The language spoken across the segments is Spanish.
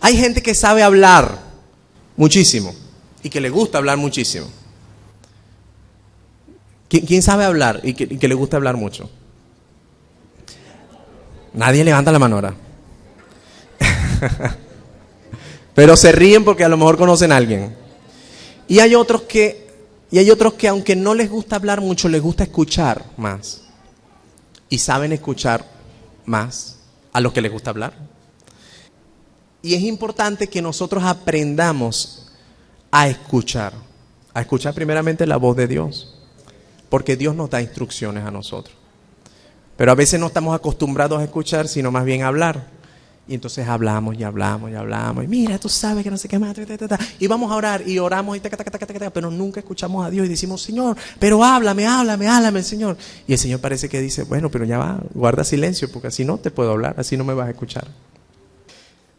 Hay gente que sabe hablar muchísimo y que le gusta hablar muchísimo. ¿Quién sabe hablar y que le gusta hablar mucho? Nadie levanta la mano ahora. Pero se ríen porque a lo mejor conocen a alguien. Y hay otros que aunque no les gusta hablar mucho, les gusta escuchar más. Y saben escuchar más a los que les gusta hablar. Y es importante que nosotros aprendamos a escuchar primeramente la voz de Dios, porque Dios nos da instrucciones a nosotros. Pero a veces no estamos acostumbrados a escuchar, sino más bien a hablar. Y entonces hablamos y hablamos y hablamos. Y mira, tú sabes que no sé qué más. Y vamos a orar y oramos, pero nunca escuchamos a Dios y decimos, Señor, pero háblame, Señor. Y el Señor parece que dice, bueno, pero ya va, guarda silencio, porque así no te puedo hablar, así no me vas a escuchar.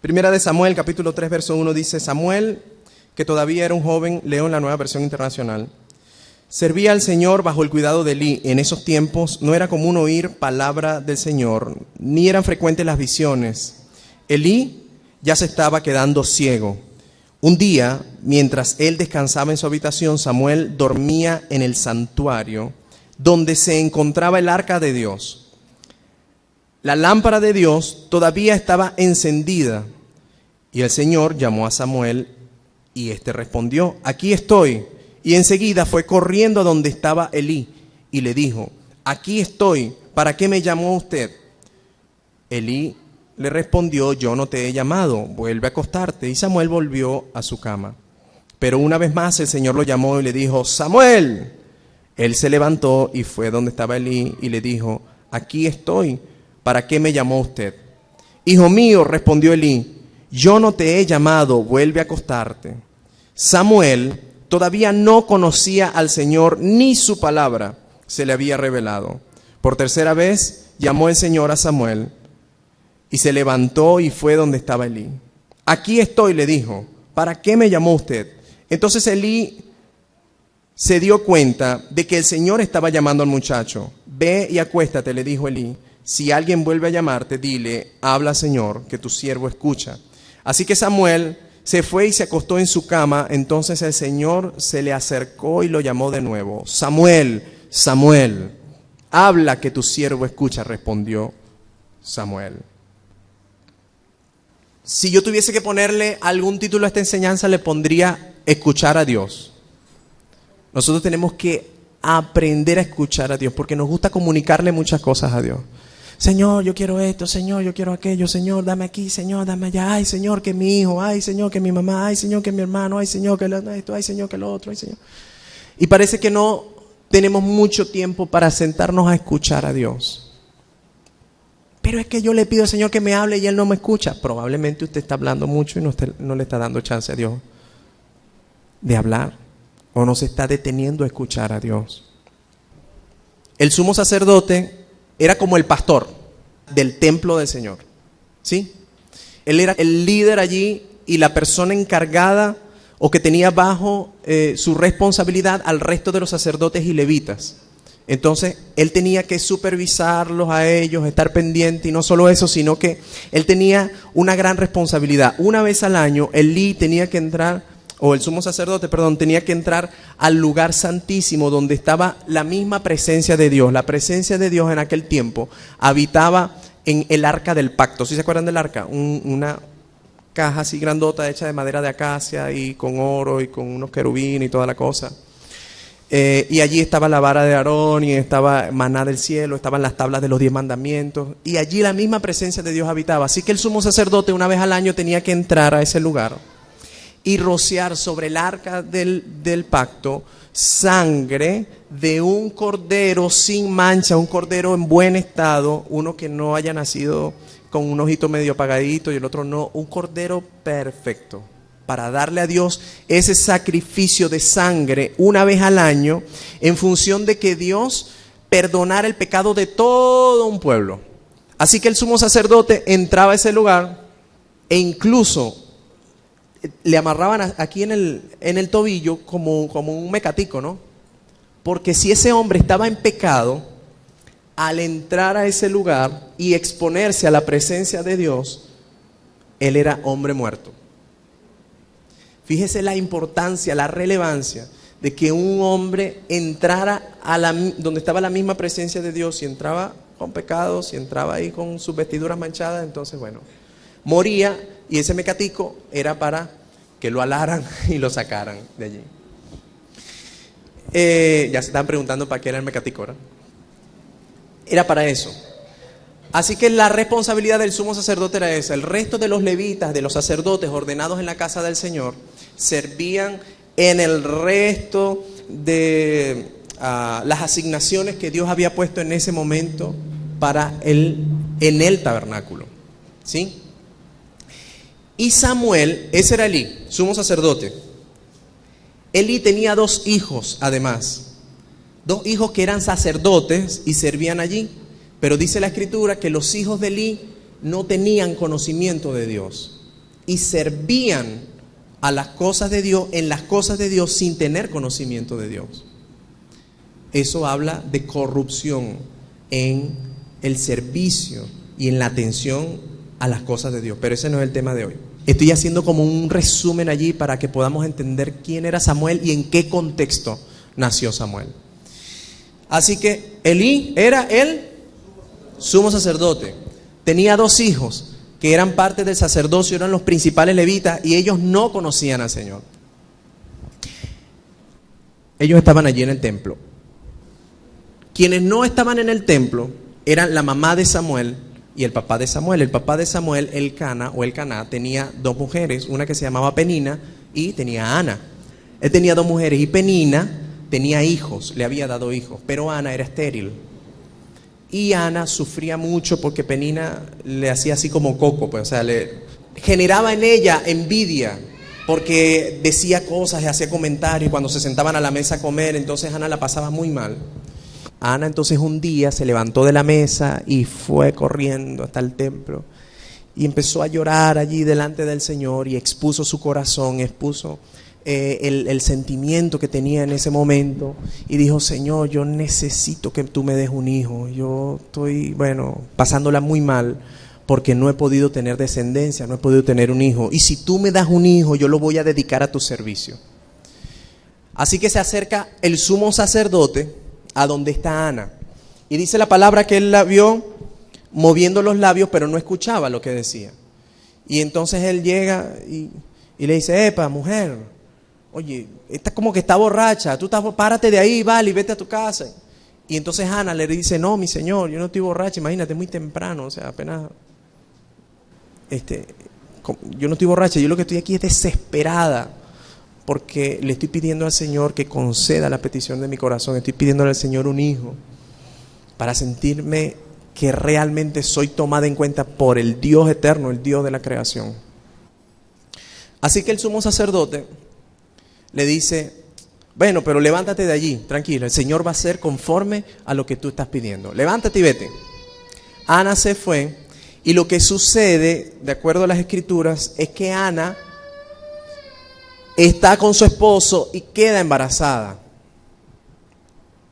Primera de Samuel, capítulo 3, verso 1 dice, Samuel, que todavía era un joven, leo en la Nueva Versión Internacional, servía al Señor bajo el cuidado de Elí. En esos tiempos no era común oír palabra del Señor, ni eran frecuentes las visiones. Elí ya se estaba quedando ciego. Un día, mientras él descansaba en su habitación, Samuel dormía en el santuario donde se encontraba el arca de Dios. La lámpara de Dios todavía estaba encendida y el Señor llamó a Samuel y éste respondió, aquí estoy. Y enseguida fue corriendo a donde estaba Elí y le dijo, aquí estoy, ¿para qué me llamó usted? Elí le respondió, yo no te he llamado, vuelve a acostarte. Y Samuel volvió a su cama. Pero una vez más el Señor lo llamó y le dijo, Samuel. Él se levantó y fue donde estaba Elí y le dijo, aquí estoy, ¿para qué me llamó usted? Hijo mío, respondió Elí, yo no te he llamado, vuelve a acostarte. Samuel todavía no conocía al Señor ni su palabra se le había revelado. Por tercera vez llamó el Señor a Samuel y se levantó y fue donde estaba Elí. Aquí estoy, le dijo, ¿para qué me llamó usted? Entonces Elí se dio cuenta de que el Señor estaba llamando al muchacho. Ve y acuéstate, le dijo Elí. Si alguien vuelve a llamarte, dile, habla Señor, que tu siervo escucha. Así que Samuel se fue y se acostó en su cama. Entonces el Señor se le acercó y lo llamó de nuevo. Samuel, Samuel, habla que tu siervo escucha, respondió Samuel. Si yo tuviese que ponerle algún título a esta enseñanza, le pondría escuchar a Dios. Nosotros tenemos que aprender a escuchar a Dios, porque nos gusta comunicarle muchas cosas a Dios. Señor, yo quiero esto, Señor, yo quiero aquello, Señor, dame aquí, Señor, dame allá, ay, Señor, que mi hijo, ay, Señor, que mi mamá, ay, Señor, que mi hermano, ay, Señor, que esto, ay, Señor, que lo otro, ay, Señor. Y parece que no tenemos mucho tiempo para sentarnos a escuchar a Dios. Pero es que yo le pido al Señor que me hable y Él no me escucha. Probablemente usted está hablando mucho y no le está dando chance a Dios de hablar. O no se está deteniendo a escuchar a Dios. El sumo sacerdote era como el pastor del templo del Señor. ¿Sí? Él era el líder allí y la persona encargada o que tenía bajo su responsabilidad al resto de los sacerdotes y levitas. Entonces, él tenía que supervisarlos a ellos, estar pendiente, y no solo eso, sino que él tenía una gran responsabilidad. Una vez al año, Elí tenía que entrar, o el sumo sacerdote, tenía que entrar al lugar santísimo donde estaba la misma presencia de Dios. La presencia de Dios en aquel tiempo habitaba en el arca del pacto. ¿Sí se acuerdan del arca? Una caja así grandota hecha de madera de acacia y con oro y con unos querubines y toda la cosa. Y allí estaba la vara de Aarón y estaba maná del cielo, estaban las tablas de los 10 mandamientos y allí la misma presencia de Dios habitaba. Así que el sumo sacerdote una vez al año tenía que entrar a ese lugar y rociar sobre el arca del pacto sangre de un cordero sin mancha, un cordero en buen estado, uno que no haya nacido con un ojito medio apagadito y el otro no, un cordero perfecto, para darle a Dios ese sacrificio de sangre una vez al año, en función de que Dios perdonara el pecado de todo un pueblo. Así que el sumo sacerdote entraba a ese lugar e incluso le amarraban aquí en el tobillo como un mecatico, ¿no? Porque si ese hombre estaba en pecado, al entrar a ese lugar y exponerse a la presencia de Dios, él era hombre muerto. Fíjese la importancia, la relevancia de que un hombre entrara donde estaba la misma presencia de Dios, y entraba con pecados, y entraba ahí con sus vestiduras manchadas, entonces bueno, moría, y ese mecatico era para que lo alaran y lo sacaran de allí. Ya se estaban preguntando para qué era el mecatico, ¿verdad? Era para eso. Así que la responsabilidad del sumo sacerdote era esa. El resto de los levitas, de los sacerdotes ordenados en la casa del Señor, servían en el resto de las asignaciones que Dios había puesto en ese momento en el tabernáculo. ¿Sí? Y Samuel, ese era Elí, sumo sacerdote. Elí tenía 2 hijos además. 2 hijos que eran sacerdotes y servían allí. Pero dice la Escritura que los hijos de Elí no tenían conocimiento de Dios y servían a las cosas de Dios, en las cosas de Dios, sin tener conocimiento de Dios. Eso habla de corrupción en el servicio y en la atención a las cosas de Dios. Pero ese no es el tema de hoy. Estoy haciendo como un resumen allí para que podamos entender quién era Samuel y en qué contexto nació Samuel. Así que Elí era el sumo sacerdote. Tenía 2 hijos que eran parte del sacerdocio, eran los principales levitas, y ellos no conocían al Señor. Ellos estaban allí en el templo. Quienes no estaban en el templo eran la mamá de Samuel y el papá de Samuel. El papá de Samuel, Elcana o Elcaná, tenía 2 mujeres, una que se llamaba Penina y tenía a Ana. Él tenía 2 mujeres, y Penina tenía hijos, le había dado hijos, pero Ana era estéril. Y Ana sufría mucho porque Penina le hacía así como coco, pues, o sea, le generaba en ella envidia, porque decía cosas y hacía comentarios cuando se sentaban a la mesa a comer. Entonces Ana la pasaba muy mal. Ana entonces un día se levantó de la mesa y fue corriendo hasta el templo y empezó a llorar allí delante del Señor, y expuso su corazón, expuso el sentimiento que tenía en ese momento, y dijo: Señor, yo necesito que tú me des un hijo. Yo estoy, pasándola muy mal porque no he podido tener descendencia, no he podido tener un hijo, y si tú me das un hijo, yo lo voy a dedicar a tu servicio. Así que se acerca el sumo sacerdote a donde está Ana, y dice la palabra que él la vio moviendo los labios, pero no escuchaba lo que decía. Y entonces él llega y le dice: epa, mujer, oye, esta como que está borracha, párate de ahí, vale, y vete a tu casa. Y entonces Ana le dice: no, mi señor, yo no estoy borracha, imagínate, muy temprano, o sea, apenas, yo no estoy borracha, yo lo que estoy aquí es desesperada, porque le estoy pidiendo al Señor que conceda la petición de mi corazón. Estoy pidiéndole al Señor un hijo para sentirme que realmente soy tomada en cuenta por el Dios eterno, el Dios de la creación. Así que el sumo sacerdote le dice: bueno, pero levántate de allí, tranquilo, el Señor va a hacer conforme a lo que tú estás pidiendo. Levántate y vete. Ana se fue, y lo que sucede, de acuerdo a las Escrituras, es que Ana está con su esposo y queda embarazada.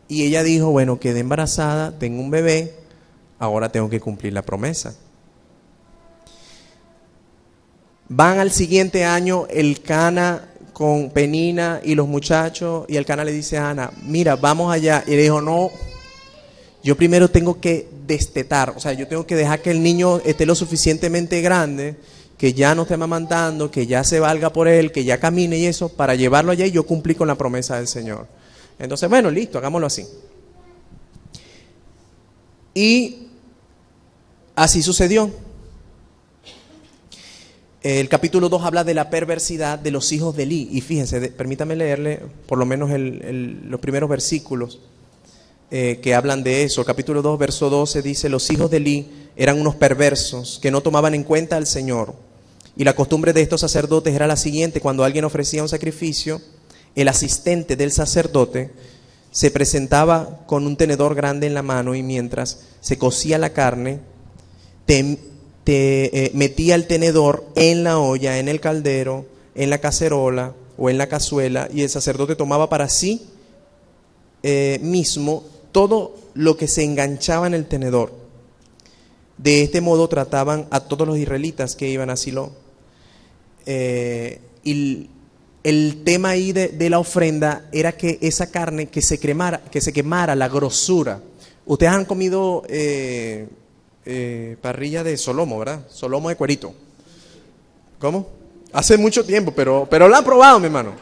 Y ella dijo: bueno, quedé embarazada, tengo un bebé, ahora tengo que cumplir la promesa. Van al siguiente año Elcana con Penina y los muchachos, y Elcana le dice a Ana: mira, vamos allá. Y le dijo: no, yo primero tengo que destetar, o sea, yo tengo que dejar que el niño esté lo suficientemente grande, que ya no esté amamantando, que ya se valga por él, que ya camine y eso, para llevarlo allá y yo cumplir con la promesa del Señor. Entonces, bueno, listo, hagámoslo así. Y así sucedió. El capítulo 2 habla de la perversidad de los hijos de Elí. Y fíjense, permítame leerle por lo menos los primeros versículos que hablan de eso. El capítulo 2, verso 12 dice: los hijos de Elí eran unos perversos que no tomaban en cuenta al Señor. Y la costumbre de estos sacerdotes era la siguiente: cuando alguien ofrecía un sacrificio, el asistente del sacerdote se presentaba con un tenedor grande en la mano, y mientras se cocía la carne, metía el tenedor en la olla, en el caldero, en la cacerola o en la cazuela, y el sacerdote tomaba para sí mismo todo lo que se enganchaba en el tenedor. De este modo trataban a todos los israelitas que iban a Silo. Y el tema ahí de la ofrenda era que esa carne que se quemara la grosura. Ustedes han comido parrilla de solomo, ¿verdad? Solomo de cuerito. ¿Cómo? Hace mucho tiempo, pero lo han probado, mi hermano.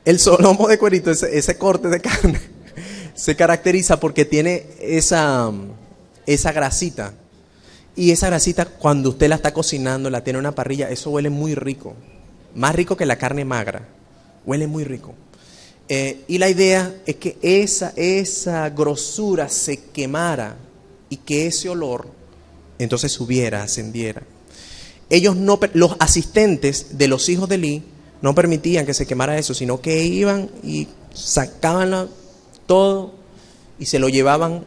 El solomo de cuerito, ese corte de carne, se caracteriza porque tiene esa grasita. Y esa grasita, cuando usted la está cocinando, la tiene en una parrilla, eso huele muy rico. Más rico que la carne magra. Huele muy rico. Y la idea es que esa grosura se quemara y que ese olor entonces subiera, ascendiera. Los asistentes de los hijos de Eli no permitían que se quemara eso, sino que iban y sacaban todo y se lo llevaban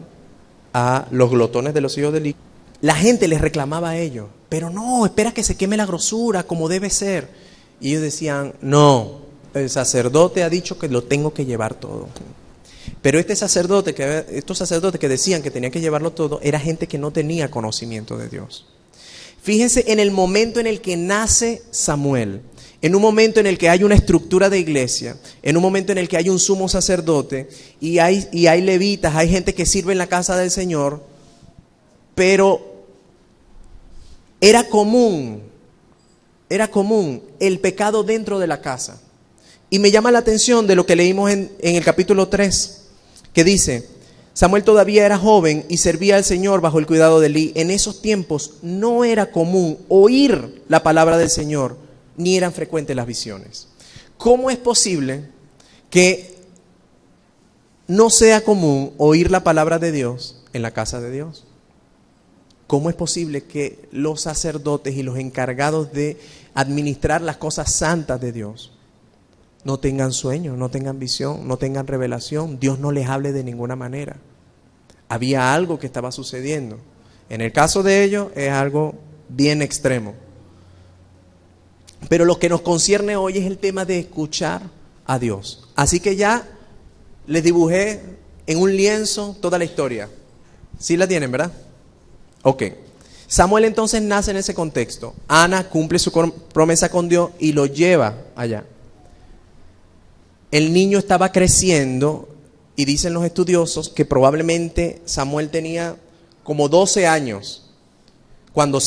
a los glotones de los hijos de Eli. La gente les reclamaba a ellos, pero no, espera que se queme la grosura como debe ser. Y ellos decían, no, el sacerdote ha dicho que lo tengo que llevar todo. Pero estos sacerdotes que decían que tenían que llevarlo todo, era gente que no tenía conocimiento de Dios. Fíjense en el momento en el que nace Samuel, en un momento en el que hay una estructura de iglesia, en un momento en el que hay un sumo sacerdote y hay levitas, hay gente que sirve en la casa del Señor, pero era común el pecado dentro de la casa. Y me llama la atención de lo que leímos en el capítulo 3, que dice: Samuel todavía era joven y servía al Señor bajo el cuidado de Elí. En esos tiempos no era común oír la palabra del Señor, ni eran frecuentes las visiones. ¿Cómo es posible que no sea común oír la palabra de Dios en la casa de Dios? ¿Cómo es posible que los sacerdotes y los encargados de administrar las cosas santas de Dios no tengan sueño, no tengan visión, no tengan revelación? Dios no les hable de ninguna manera. Había algo que estaba sucediendo. En el caso de ellos es algo bien extremo. Pero lo que nos concierne hoy es el tema de escuchar a Dios. Así que ya les dibujé en un lienzo toda la historia. ¿Sí la tienen, verdad? Ok. Samuel entonces nace en ese contexto. Ana cumple su promesa con Dios y lo lleva allá. El niño estaba creciendo y dicen los estudiosos que probablemente Samuel tenía como 12 años cuando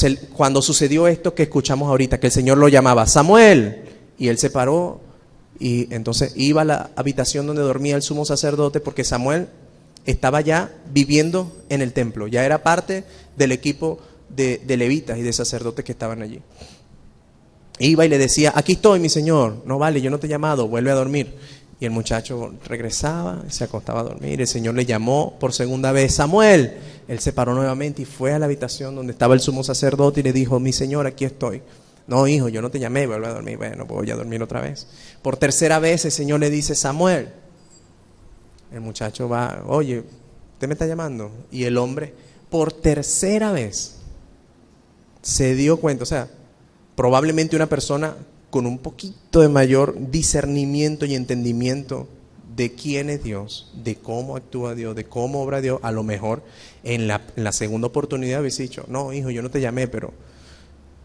sucedió esto que escuchamos ahorita, que el Señor lo llamaba Samuel, y él se paró y entonces iba a la habitación donde dormía el sumo sacerdote, porque Samuel estaba ya viviendo en el templo, ya era parte del equipo de levitas y de sacerdotes que estaban allí. Iba y le decía: aquí estoy, mi señor. No vale, yo no te he llamado, vuelve a dormir. Y el muchacho regresaba, se acostaba a dormir. El Señor le llamó por segunda vez: Samuel. Él se paró nuevamente y fue a la habitación donde estaba el sumo sacerdote y le dijo: mi señor, aquí estoy. No, hijo, yo no te llamé, vuelve a dormir. Bueno, voy a dormir otra vez. Por tercera vez el Señor le dice: Samuel. El muchacho va: oye, ¿usted me está llamando? Y el hombre, por tercera vez, se dio cuenta. O sea, probablemente una persona con un poquito de mayor discernimiento y entendimiento de quién es Dios, de cómo actúa Dios, de cómo obra Dios, a lo mejor en la segunda oportunidad hubiese dicho: no, hijo, yo no te llamé, pero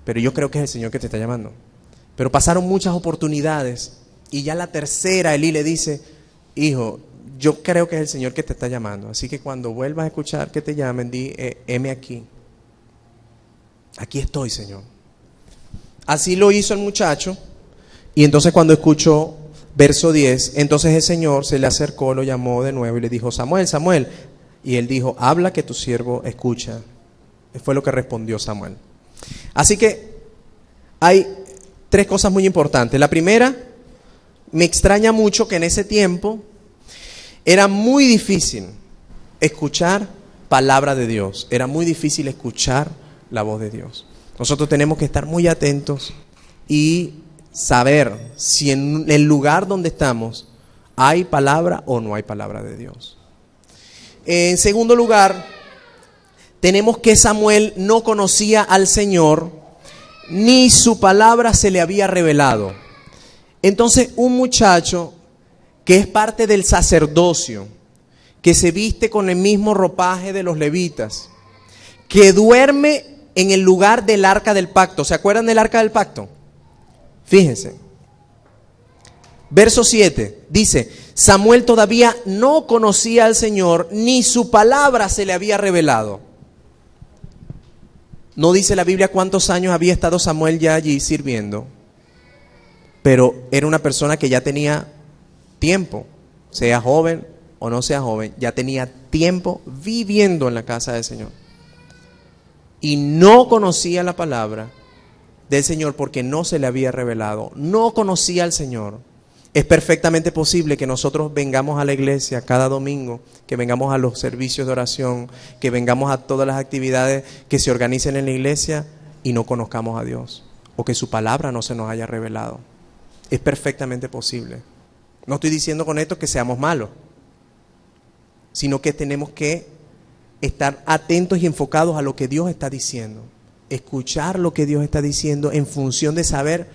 yo creo que es el Señor que te está llamando. Pero pasaron muchas oportunidades y ya la tercera Elí le dice: hijo, yo creo que es el Señor que te está llamando, así que cuando vuelvas a escuchar que te llamen, di: heme aquí. Aquí estoy, Señor. Así lo hizo el muchacho. Y entonces cuando escuchó verso 10, entonces el Señor se le acercó, lo llamó de nuevo y le dijo: Samuel, Samuel. Y él dijo: habla, que tu siervo escucha. Fue lo que respondió Samuel. Así que hay tres cosas muy importantes. La primera, me extraña mucho que en ese tiempo era muy difícil escuchar palabra de Dios. Era muy difícil escuchar la voz de Dios. Nosotros tenemos que estar muy atentos y saber si en el lugar donde estamos hay palabra o no hay palabra de Dios. En segundo lugar, tenemos que Samuel no conocía al Señor, ni su palabra se le había revelado. Entonces, un muchacho que es parte del sacerdocio, que se viste con el mismo ropaje de los levitas, que duerme en el lugar del arca del pacto. ¿Se acuerdan del arca del pacto? Fíjense. Verso 7 dice: Samuel todavía no conocía al Señor, ni su palabra se le había revelado. No dice la Biblia cuántos años había estado Samuel ya allí sirviendo, pero era una persona que ya tenía tiempo, sea joven o no sea joven, ya tenía tiempo viviendo en la casa del Señor. Y no conocía la palabra del Señor porque no se le había revelado, no conocía al Señor. Es perfectamente posible que nosotros vengamos a la iglesia cada domingo, que vengamos a los servicios de oración, que vengamos a todas las actividades que se organicen en la iglesia y no conozcamos a Dios, o que su palabra no se nos haya revelado. Es perfectamente posible. No estoy diciendo con esto que seamos malos, sino que tenemos que estar atentos y enfocados a lo que Dios está diciendo, escuchar lo que Dios está diciendo en función de saber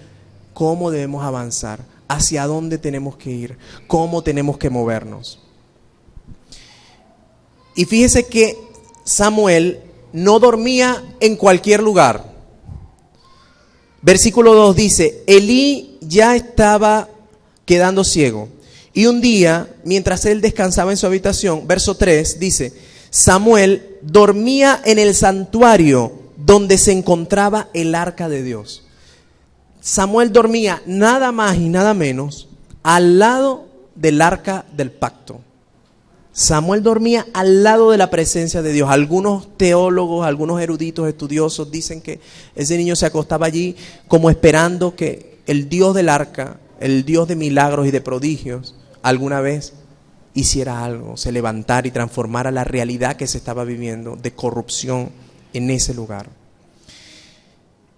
cómo debemos avanzar, hacia dónde tenemos que ir, cómo tenemos que movernos. Y fíjese que Samuel no dormía en cualquier lugar. Versículo 2 dice: Elí ya estaba quedando ciego, y un día, mientras él descansaba en su habitación, verso 3 dice: Samuel dormía en el santuario donde se encontraba el arca de Dios. Samuel dormía nada más y nada menos al lado del arca del pacto. Samuel dormía al lado de la presencia de Dios. Algunos teólogos, algunos eruditos estudiosos dicen que ese niño se acostaba allí como esperando que el Dios del arca, el Dios de milagros y de prodigios, alguna vez hiciera algo, se levantara y transformara la realidad que se estaba viviendo de corrupción en ese lugar.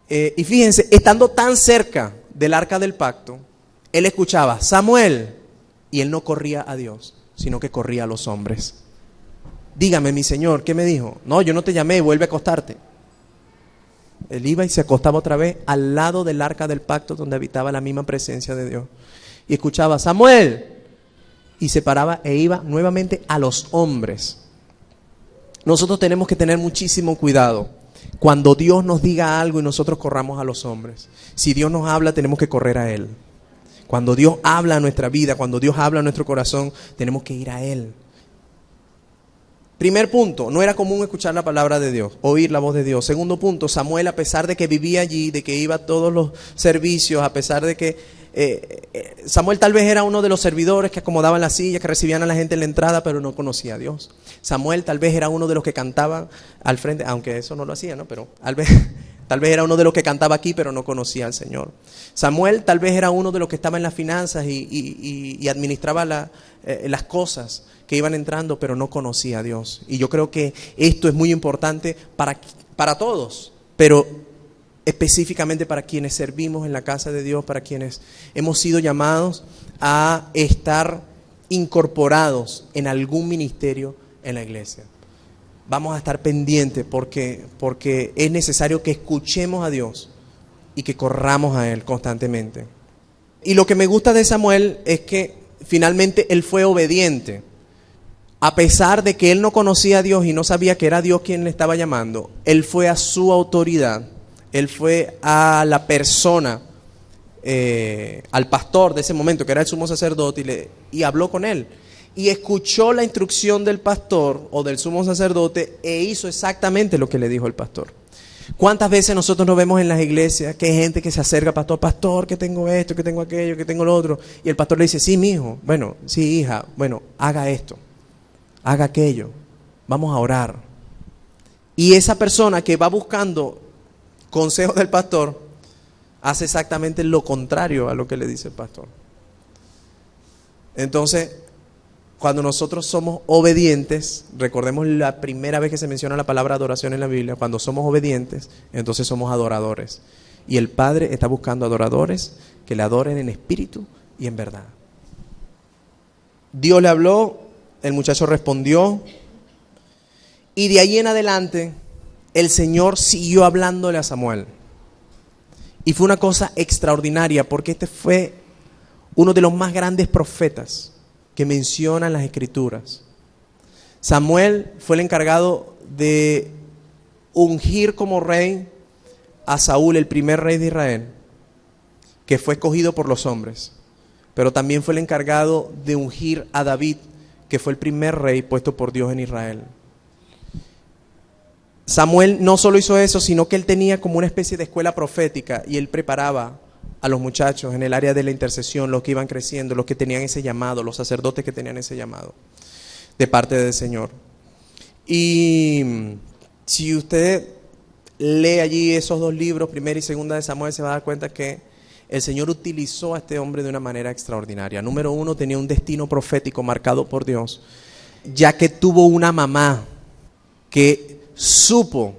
Y fíjense, estando tan cerca del arca del pacto, él escuchaba: Samuel, y él no corría a Dios, sino que corría a los hombres. Dígame, mi Señor, ¿qué me dijo? No, yo no te llamé, vuelve a acostarte. Él iba y se acostaba otra vez al lado del arca del pacto, donde habitaba la misma presencia de Dios, y escuchaba: Samuel, y se paraba e iba nuevamente a los hombres. Nosotros tenemos que tener muchísimo cuidado cuando Dios nos diga algo y nosotros corramos a los hombres. Si Dios nos habla, tenemos que correr a Él. Cuando Dios habla a nuestra vida, cuando Dios habla a nuestro corazón, tenemos que ir a Él. Primer punto, no era común escuchar la palabra de Dios, oír la voz de Dios. Segundo punto, Samuel, a pesar de que vivía allí, de que iba a todos los servicios, a pesar de que Samuel tal vez era uno de los servidores que acomodaban las sillas, que recibían a la gente en la entrada, pero no conocía a Dios. Samuel tal vez era uno de los que cantaban al frente, aunque eso no lo hacía, ¿no? Pero tal vez era uno de los que cantaba aquí, pero no conocía al Señor. Samuel tal vez era uno de los que estaba en las finanzas y administraba las cosas que iban entrando, pero no conocía a Dios. Y yo creo que esto es muy importante para todos, pero específicamente para quienes servimos en la casa de Dios, para quienes hemos sido llamados a estar incorporados en algún ministerio en la iglesia. Vamos a estar pendientes porque es necesario que escuchemos a Dios y que corramos a Él constantemente. Y lo que me gusta de Samuel es que finalmente él fue obediente. A pesar de que él no conocía a Dios y no sabía que era Dios quien le estaba llamando, él fue a su autoridad. Él fue a la persona, al pastor de ese momento, que era el sumo sacerdote, y habló con él. Y escuchó la instrucción del pastor o del sumo sacerdote e hizo exactamente lo que le dijo el pastor. ¿Cuántas veces nosotros nos vemos en las iglesias que hay gente que se acerca al pastor: pastor, que tengo esto, que tengo aquello, que tengo lo otro? Y el pastor le dice: sí, mijo, bueno, sí, hija, bueno, haga esto, haga aquello, vamos a orar. Y esa persona que va buscando consejo del pastor hace exactamente lo contrario a lo que le dice el pastor. Entonces, cuando nosotros somos obedientes, recordemos la primera vez que se menciona la palabra adoración en la Biblia: cuando somos obedientes, entonces somos adoradores. Y el Padre está buscando adoradores que le adoren en espíritu y en verdad. Dios le habló, el muchacho respondió, y de ahí en adelante el Señor siguió hablándole a Samuel. Y fue una cosa extraordinaria, porque este fue uno de los más grandes profetas que mencionan las Escrituras. Samuel fue el encargado de ungir como rey a Saúl, el primer rey de Israel, que fue escogido por los hombres. Pero también fue el encargado de ungir a David, que fue el primer rey puesto por Dios en Israel. Samuel no solo hizo eso, sino que él tenía como una especie de escuela profética y él preparaba a los muchachos en el área de la intercesión, los que iban creciendo, los que tenían ese llamado, los sacerdotes que tenían ese llamado de parte del Señor. Y si usted lee allí esos dos libros, primera y segunda de Samuel, se va a dar cuenta que el Señor utilizó a este hombre de una manera extraordinaria. Número uno, tenía un destino profético marcado por Dios, ya que tuvo una mamá que supo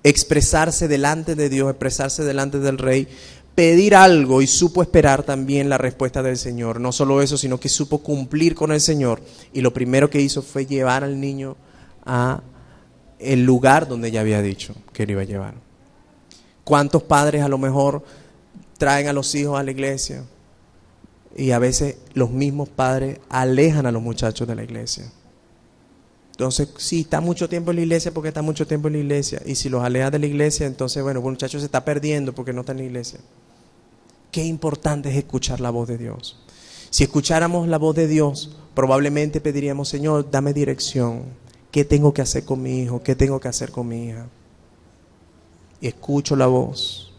expresarse delante de Dios, expresarse delante del rey, pedir algo y supo esperar también la respuesta del Señor. No solo eso, sino que supo cumplir con el Señor. Y lo primero que hizo fue llevar al niño a el lugar donde ella había dicho que lo iba a llevar. ¿Cuántos padres a lo mejor traen a los hijos a la iglesia? Y a veces los mismos padres alejan a los muchachos de la iglesia. Entonces, sí, está mucho tiempo en la iglesia porque está mucho tiempo en la iglesia. Y si los aleja de la iglesia, entonces, bueno, el muchacho se está perdiendo porque no está en la iglesia. Qué importante es escuchar la voz de Dios. Si escucháramos la voz de Dios, probablemente pediríamos, Señor, dame dirección. ¿Qué tengo que hacer con mi hijo? ¿Qué tengo que hacer con mi hija? Y escucho la voz.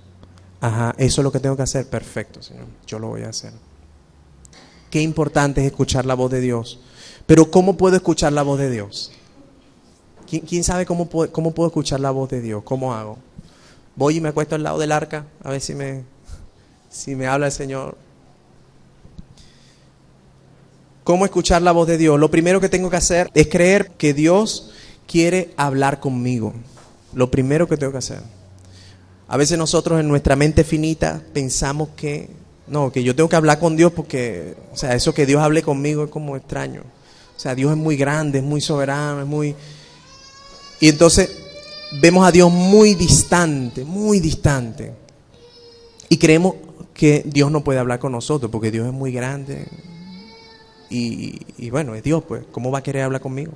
Ajá, eso es lo que tengo que hacer. Perfecto, Señor, yo lo voy a hacer. Qué importante es escuchar la voz de Dios. Pero ¿cómo puedo escuchar la voz de Dios? ¿Quién sabe cómo puedo escuchar la voz de Dios? ¿Cómo hago? Voy y me acuesto al lado del arca a ver si me habla el Señor. ¿Cómo escuchar la voz de Dios? Lo primero que tengo que hacer es creer que Dios quiere hablar conmigo. Lo primero que tengo que hacer. A veces nosotros en nuestra mente finita pensamos que yo tengo que hablar con Dios porque, o sea, eso que Dios hable conmigo es como extraño. O sea, Dios es muy grande, es muy soberano, es muy... Y entonces vemos a Dios muy distante, muy distante. Y creemos que Dios no puede hablar con nosotros porque Dios es muy grande. Y bueno, es Dios, pues, ¿cómo va a querer hablar conmigo?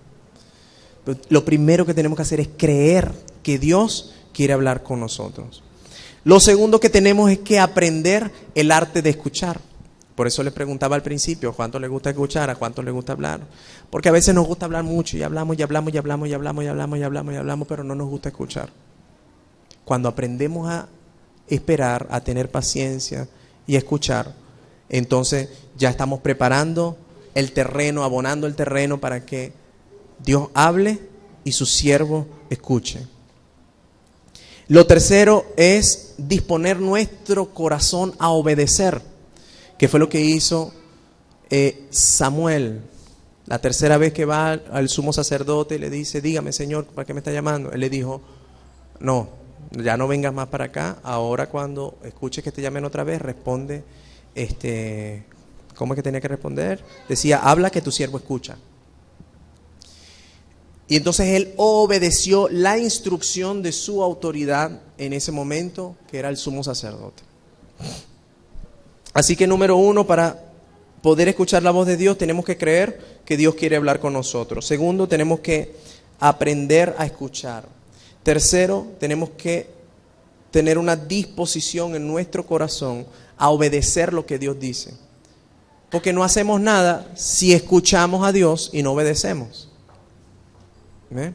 Pero lo primero que tenemos que hacer es creer que Dios quiere hablar con nosotros. Lo segundo que tenemos es que aprender el arte de escuchar. Por eso les preguntaba al principio, ¿a cuánto les gusta escuchar? ¿A cuánto les gusta hablar? Porque a veces nos gusta hablar mucho y hablamos, pero no nos gusta escuchar. Cuando aprendemos a esperar, a tener paciencia y a escuchar, entonces ya estamos preparando el terreno, abonando el terreno para que Dios hable y su siervo escuche. Lo tercero es disponer nuestro corazón a obedecer, que fue lo que hizo Samuel. La tercera vez que va al sumo sacerdote y le dice, dígame, Señor, ¿para qué me está llamando? Él le dijo, no, ya no vengas más para acá. Ahora cuando escuches que te llamen otra vez, responde, ¿cómo es que tenía que responder? Decía, habla que tu siervo escucha. Y entonces él obedeció la instrucción de su autoridad en ese momento, que era el sumo sacerdote. Así que número uno, para poder escuchar la voz de Dios, tenemos que creer que Dios quiere hablar con nosotros. Segundo, tenemos que aprender a escuchar. Tercero, tenemos que tener una disposición en nuestro corazón a obedecer lo que Dios dice. Porque no hacemos nada si escuchamos a Dios y no obedecemos. ¿Ve?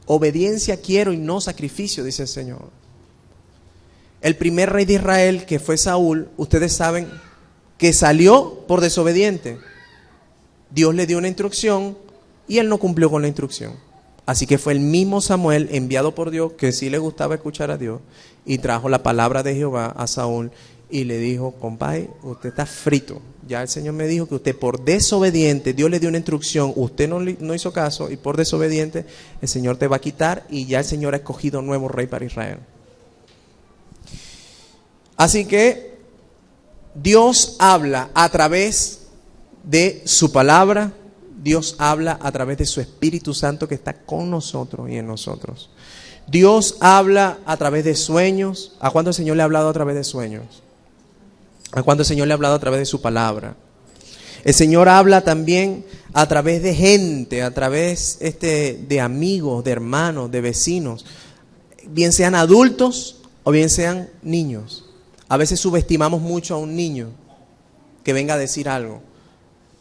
Obediencia quiero y no sacrificio, dice el Señor. El primer rey de Israel, que fue Saúl, ustedes saben que salió por desobediente. Dios le dio una instrucción y él no cumplió con la instrucción. Así que fue el mismo Samuel, enviado por Dios, que sí le gustaba escuchar a Dios, y trajo la palabra de Jehová a Saúl y le dijo, compadre, usted está frito. Ya el Señor me dijo que usted por desobediente, Dios le dio una instrucción, usted no hizo caso y por desobediente el Señor te va a quitar y ya el Señor ha escogido un nuevo rey para Israel. Así que Dios habla a través de su palabra, Dios habla a través de su Espíritu Santo que está con nosotros y en nosotros. Dios habla a través de sueños. ¿A cuánto el Señor le ha hablado a través de sueños? ¿A cuánto el Señor le ha hablado a través de su palabra? El Señor habla también a través de gente, a través de amigos, de hermanos, de vecinos, bien sean adultos o bien sean niños. A veces subestimamos mucho a un niño que venga a decir algo,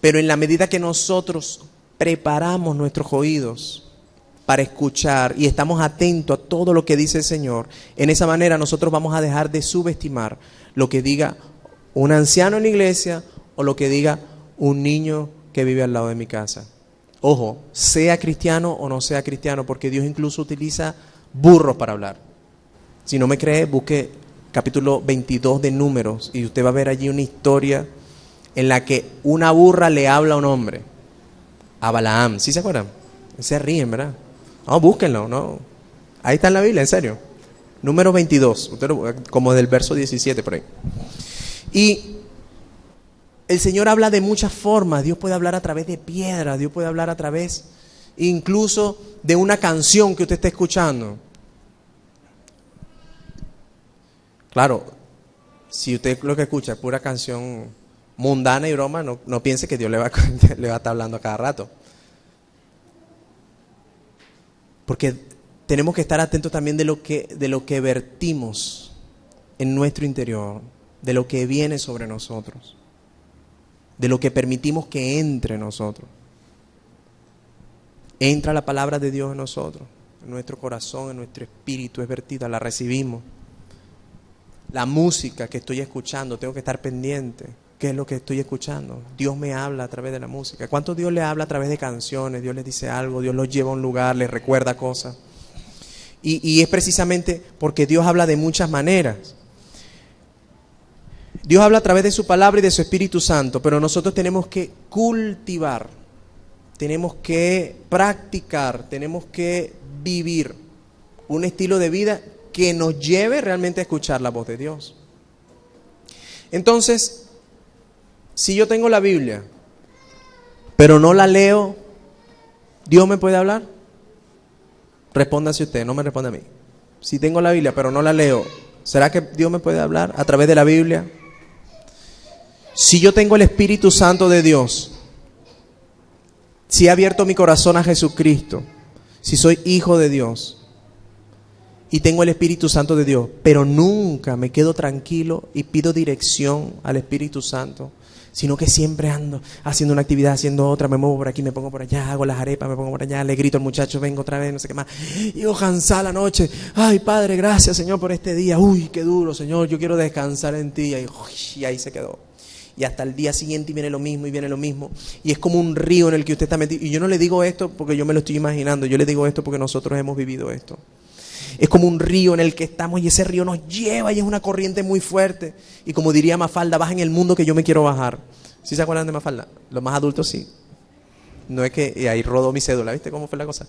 pero en la medida que nosotros preparamos nuestros oídos para escuchar y estamos atentos a todo lo que dice el Señor, en esa manera nosotros vamos a dejar de subestimar lo que diga un anciano en la iglesia o lo que diga un niño que vive al lado de mi casa. Ojo, sea cristiano o no sea cristiano, porque Dios incluso utiliza burros para hablar. Si no me cree, busque capítulo 22 de Números y usted va a ver allí una historia en la que una burra le habla a un hombre, a Balaam. ¿Sí se acuerdan? Se ríen, ¿verdad? No, búsquenlo, no. Ahí está en la Biblia, en serio. Número 22, como del verso 17 por ahí. Y el Señor habla de muchas formas. Dios puede hablar a través de piedras, Dios puede hablar a través incluso de una canción que usted está escuchando. Claro, si usted lo que escucha es pura canción mundana y broma, no piense que Dios le va a estar hablando a cada rato. Porque tenemos que estar atentos también de lo que vertimos en nuestro interior, de lo que viene sobre nosotros, de lo que permitimos que entre en nosotros. Entra la palabra de Dios en nosotros, en nuestro corazón, en nuestro espíritu, es vertida, la recibimos. La música que estoy escuchando, tengo que estar pendiente. ¿Qué es lo que estoy escuchando? Dios me habla a través de la música. ¿Cuánto Dios le habla a través de canciones? Dios les dice algo, Dios los lleva a un lugar, les recuerda cosas. Y es precisamente porque Dios habla de muchas maneras. Dios habla a través de su palabra y de su Espíritu Santo, pero nosotros tenemos que cultivar, tenemos que practicar, tenemos que vivir un estilo de vida que nos lleve realmente a escuchar la voz de Dios. Entonces, si yo tengo la Biblia, pero no la leo, ¿Dios me puede hablar? Respóndase usted, no me responde a mí. Si tengo la Biblia, pero no la leo, ¿será que Dios me puede hablar a través de la Biblia? Si yo tengo el Espíritu Santo de Dios, si he abierto mi corazón a Jesucristo, si soy hijo de Dios y tengo el Espíritu Santo de Dios, pero nunca me quedo tranquilo y pido dirección al Espíritu Santo, sino que siempre ando haciendo una actividad, haciendo otra, me muevo por aquí, me pongo por allá, hago las arepas, me pongo por allá, le grito al muchacho, vengo otra vez, no sé qué más. Llego cansada la noche. Ay, Padre, gracias, Señor, por este día. Uy, qué duro, Señor, yo quiero descansar en ti. Y ahí se quedó. Y hasta el día siguiente viene lo mismo y viene lo mismo. Y es como un río en el que usted está metido. Y yo no le digo esto porque yo me lo estoy imaginando, yo le digo esto porque nosotros hemos vivido esto. Es como un río en el que estamos y ese río nos lleva y es una corriente muy fuerte. Y como diría Mafalda, baja en el mundo que yo me quiero bajar. ¿Sí se acuerdan de Mafalda? Los más adultos sí. No es que... Y ahí rodó mi cédula, ¿viste cómo fue la cosa?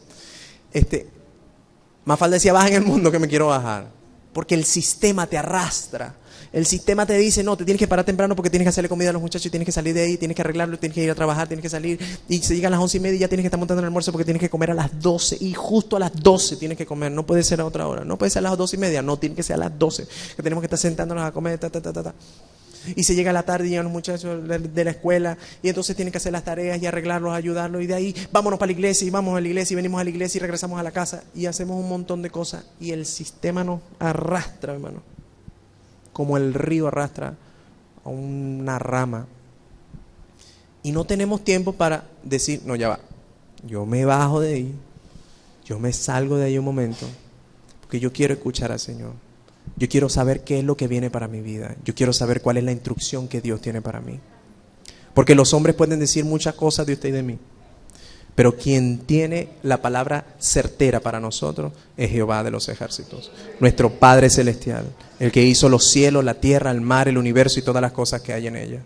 Mafalda decía, baja en el mundo que me quiero bajar. Porque el sistema te arrastra. El sistema te dice, no, te tienes que parar temprano porque tienes que hacerle comida a los muchachos y tienes que salir de ahí, tienes que arreglarlo, tienes que ir a trabajar, tienes que salir. Y se llega a las 11:30 y ya tienes que estar montando el almuerzo porque tienes que comer a las 12. Y justo a las 12 tienes que comer, no puede ser a otra hora. No puede ser a las 12:30, no, tiene que ser a las 12. Que tenemos que estar sentándonos a comer, Y se llega a la tarde y llegan los muchachos de la escuela y entonces tienen que hacer las tareas y arreglarlos, ayudarlos. Y de ahí vámonos para la iglesia y vamos a la iglesia y venimos a la iglesia y regresamos a la casa y hacemos un montón de cosas. Y el sistema nos arrastra, hermano. Como el río arrastra a una rama. Y no tenemos tiempo para decir, no, ya va, yo me bajo de ahí, yo me salgo de ahí un momento, porque yo quiero escuchar al Señor. Yo quiero saber qué es lo que viene para mi vida. Yo quiero saber cuál es la instrucción que Dios tiene para mí. Porque los hombres pueden decir muchas cosas de usted y de mí, pero quien tiene la palabra certera para nosotros es Jehová de los ejércitos, nuestro Padre Celestial, el que hizo los cielos, la tierra, el mar, el universo y todas las cosas que hay en ella.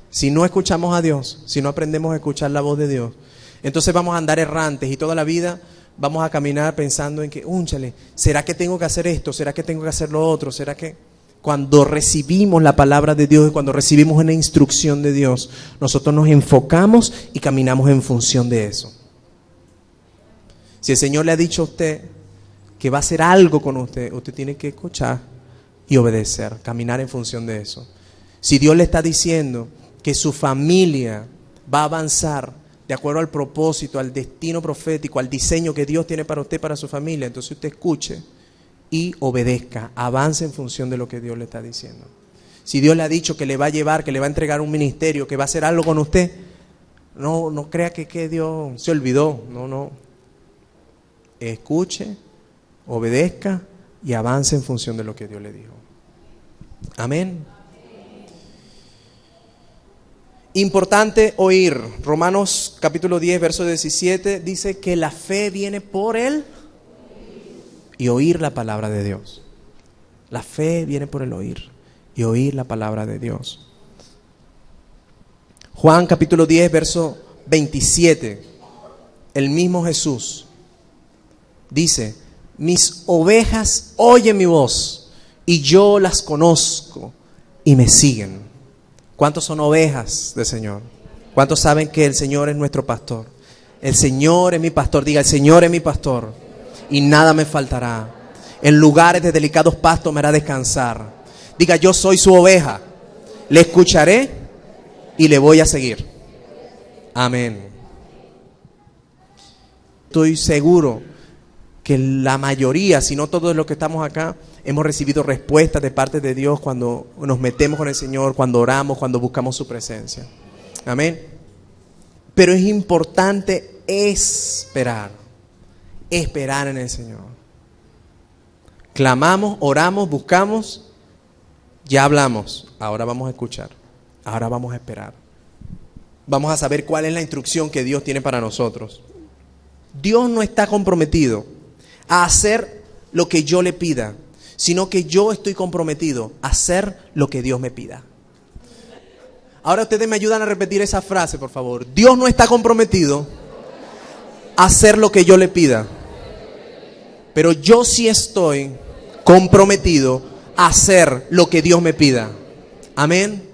Si no escuchamos a Dios, si no aprendemos a escuchar la voz de Dios, entonces vamos a andar errantes y toda la vida vamos a caminar pensando en que, únchale, ¿será que tengo que hacer esto? ¿Será que tengo que hacer lo otro? ¿Será que...? Cuando recibimos la palabra de Dios y cuando recibimos una instrucción de Dios, nosotros nos enfocamos y caminamos en función de eso. Si el Señor le ha dicho a usted que va a hacer algo con usted, usted tiene que escuchar y obedecer, caminar en función de eso. Si Dios le está diciendo que su familia va a avanzar de acuerdo al propósito, al destino profético, al diseño que Dios tiene para usted, para su familia, entonces usted escuche y obedezca, avance en función de lo que Dios le está diciendo. Si Dios le ha dicho que le va a llevar, que le va a entregar un ministerio, que va a hacer algo con usted, no crea que Dios se olvidó. No. Escuche, obedezca y avance en función de lo que Dios le dijo. Amén. Importante oír. Romanos capítulo 10, verso 17 dice que la fe viene por el y oír la palabra de Dios. La fe viene por el oír y oír la palabra de Dios. Juan capítulo 10, verso 27. El mismo Jesús dice: mis ovejas oyen mi voz y yo las conozco y me siguen. ¿Cuántos son ovejas del Señor? ¿Cuántos saben que el Señor es nuestro pastor? El Señor es mi pastor. Diga: el Señor es mi pastor y nada me faltará. En lugares de delicados pastos me hará descansar. Diga: yo soy su oveja. Le escucharé y le voy a seguir. Amén. Estoy seguro que la mayoría, si no todos los que estamos acá, hemos recibido respuestas de parte de Dios cuando nos metemos con el Señor, cuando oramos, cuando buscamos su presencia. Amén. Pero es importante esperar en el Señor. Clamamos, oramos, buscamos, ya hablamos, ahora vamos a escuchar, ahora vamos a esperar. Vamos a saber cuál es la instrucción que Dios tiene para nosotros. Dios no está comprometido a hacer lo que yo le pida, sino que yo estoy comprometido a hacer lo que Dios me pida. Ahora ustedes me ayudan a repetir esa frase, por favor. Dios no está comprometido a hacer lo que yo le pida, pero yo sí estoy comprometido a hacer lo que Dios me pida. Amén.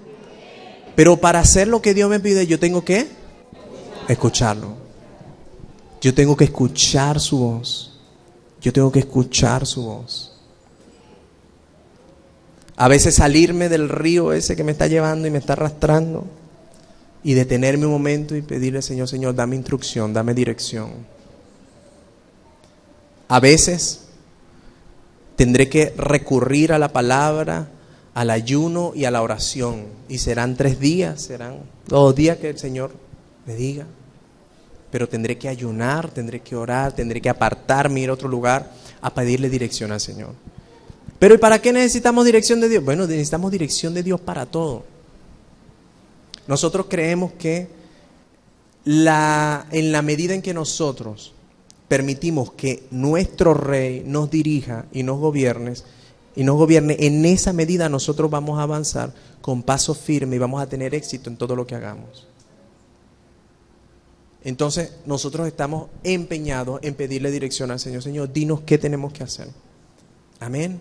Pero para hacer lo que Dios me pide, yo tengo que escucharlo. Yo tengo que escuchar su voz. Yo tengo que escuchar su voz. A veces salirme del río ese que me está llevando y me está arrastrando y detenerme un momento y pedirle: Señor, dame instrucción, dame dirección. A veces tendré que recurrir a la palabra, al ayuno y a la oración. Y serán 3 días, serán 2 días que el Señor me diga. Pero tendré que ayunar, tendré que orar, tendré que apartarme, ir a otro lugar a pedirle dirección al Señor. Pero ¿y para qué necesitamos dirección de Dios? Bueno, necesitamos dirección de Dios para todo. Nosotros creemos que en la medida en que nosotros permitimos que nuestro Rey nos dirija y nos gobierne, en esa medida nosotros vamos a avanzar con paso firme y vamos a tener éxito en todo lo que hagamos. Entonces nosotros estamos empeñados en pedirle dirección al Señor. Señor, dinos qué tenemos que hacer. Amén.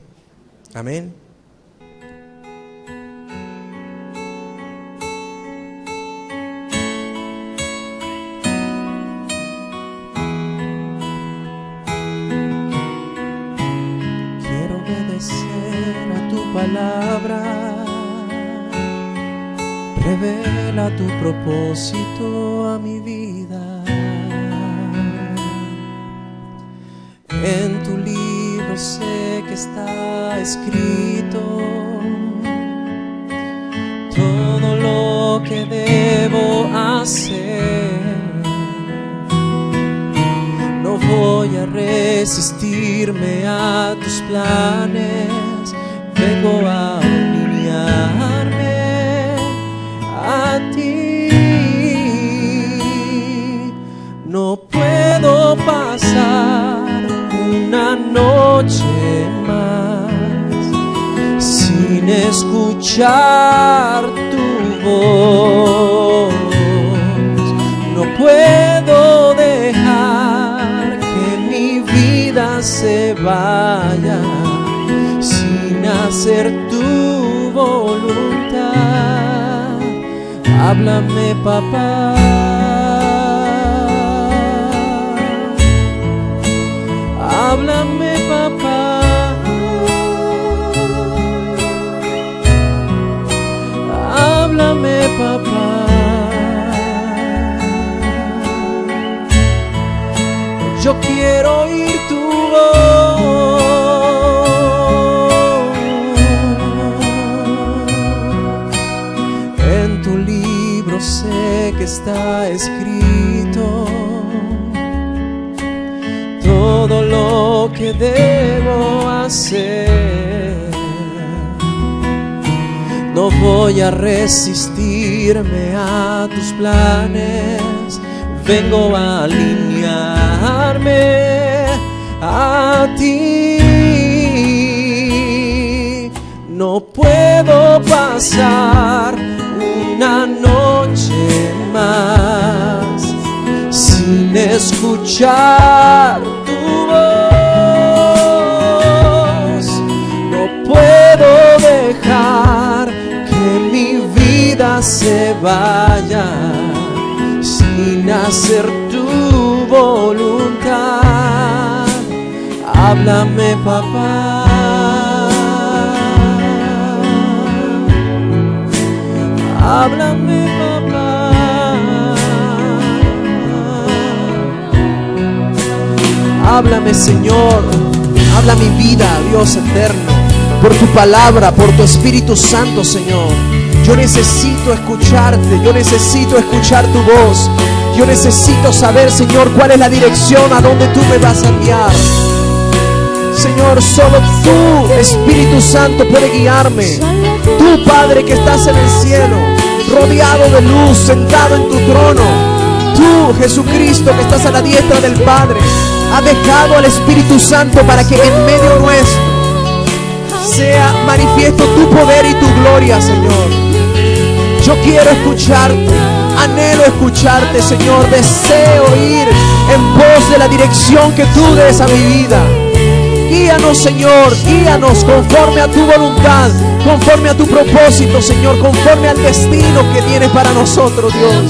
Amén. Quiero obedecer a tu palabra. Revela tu propósito a mi vida. En tu libro sé que está escrito todo lo que debo hacer. No voy a resistirme a tus planes. Vengo a alinearme a ti. No puedo pasar una noche más sin escuchar tu voz. No puedo dejar que mi vida se vaya sin hacer tu voluntad. Háblame, papá. Háblame, papá. Háblame, papá. Yo quiero oír tu voz. En tu libro sé que está escrito todo lo que debo hacer. No voy a resistirme a tus planes, vengo a alinearme a ti. No puedo pasar una noche más sin escuchar tu voz. No puedo dejar que mi vida se vaya sin hacer tu voluntad. Háblame, papá. Háblame, papá. Háblame, Señor. Habla mi vida, Dios eterno, por tu palabra, por tu Espíritu Santo, Señor. Yo necesito escucharte, yo necesito escuchar tu voz. Yo necesito saber, Señor, cuál es la dirección a donde tú me vas a guiar. Señor, solo tú, Espíritu Santo, puede guiarme. Tú, Padre, que estás en el cielo, rodeado de luz, sentado en tu trono. Tú, Jesucristo, que estás a la diestra del Padre, has dejado al Espíritu Santo para que en medio nuestro sea manifiesto tu poder y tu gloria, Señor. Yo quiero escucharte, anhelo escucharte, Señor. Deseo ir en pos de la dirección que tú des a mi vida. Guíanos, Señor, guíanos conforme a tu voluntad, conforme a tu propósito, Señor, conforme al destino que tienes para nosotros, Dios.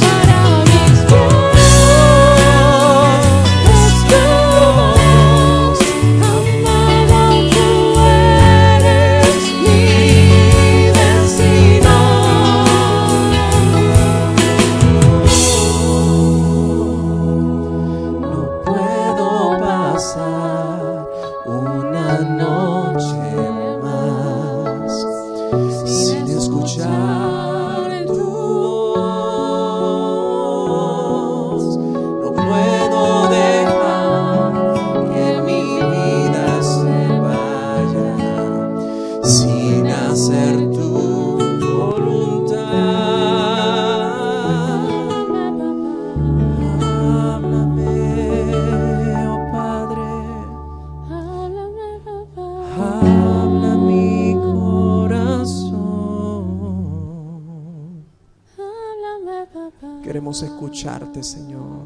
Queremos escucharte, Señor.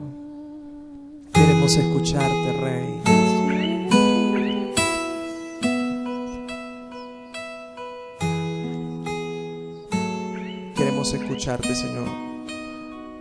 Queremos escucharte, Rey. Queremos escucharte, Señor.